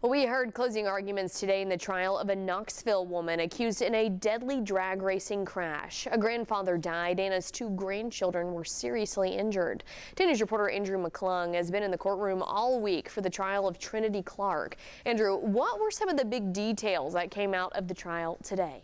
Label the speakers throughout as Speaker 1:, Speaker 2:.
Speaker 1: Well, we heard closing arguments today in the trial of a Knoxville woman accused in a deadly drag racing crash. A grandfather died and his two grandchildren were seriously injured. 10 News reporter Andrew McClung has been in the courtroom all week for the trial of Trinity Clark. Andrew, what were some of the big details that came out of the trial today?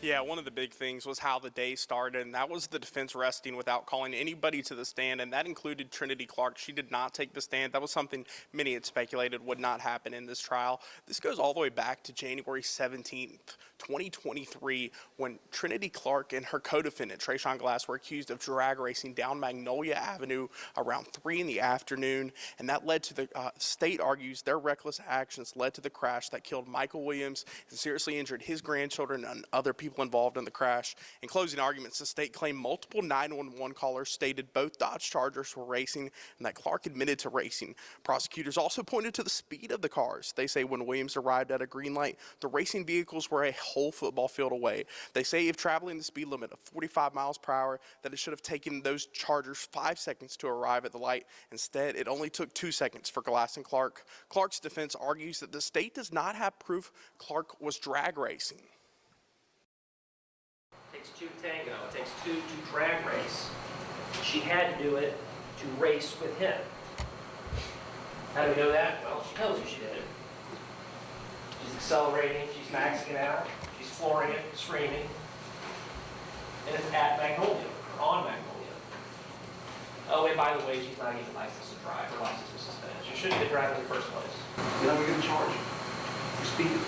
Speaker 2: Yeah, one of the big things was how the day started, and that was the defense resting without calling anybody to the stand, and that included Trinity Clark. She did not take the stand. That was something many had speculated would not happen in this trial. This goes all the way back to January 17th, 2023, when Trinity Clark and her co-defendant, Trayshawn Glass, were accused of drag racing down Magnolia Avenue around 3 in the afternoon, and that led to the state argues their reckless actions led to the crash that killed Michael Williams and seriously injured his grandchildren and other people involved in the crash. In closing arguments, the state claimed multiple 911 callers stated both Dodge Chargers were racing and that Clark admitted to racing. Prosecutors also pointed to the speed of the cars. They say when Williams arrived at a green light, the racing vehicles were a whole football field away. They say if traveling the speed limit of 45 miles per hour, that it should have taken those Chargers 5 seconds to arrive at the light. Instead, it only took 2 seconds for Glass and Clark. Clark's defense argues that the state does not have proof Clark was drag racing.
Speaker 3: It takes two to tango, it takes two to drag race. She had to do it to race with him. How do we know that? Well, she tells you she did it. She's accelerating, she's maxing out, she's flooring it, screaming. And it's at Magnolia, or on Magnolia. Oh, and by the way, she's not even licensed to drive. Her license was suspended. She shouldn't have been driving in the first place.
Speaker 4: You know we're going to charge her for speeding.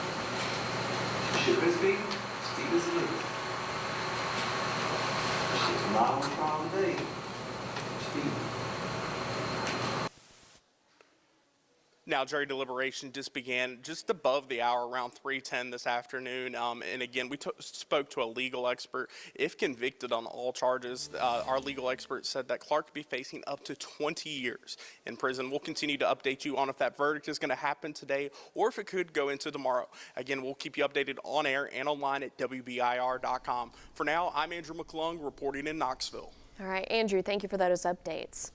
Speaker 4: She should have been speeding. Speed is illegal. She's not on trial today. Speeding.
Speaker 2: Now, jury deliberation just began just above the hour, around 3:10 this afternoon. And again, we spoke to a legal expert. If convicted on all charges, our legal expert said that Clark could be facing up to 20 years in prison. We'll continue to update you on if that verdict is going to happen today or if it could go into tomorrow. Again, we'll keep you updated on air and online at WBIR.com. For now, I'm Andrew McClung reporting in Knoxville.
Speaker 1: All right, Andrew, thank you for those updates.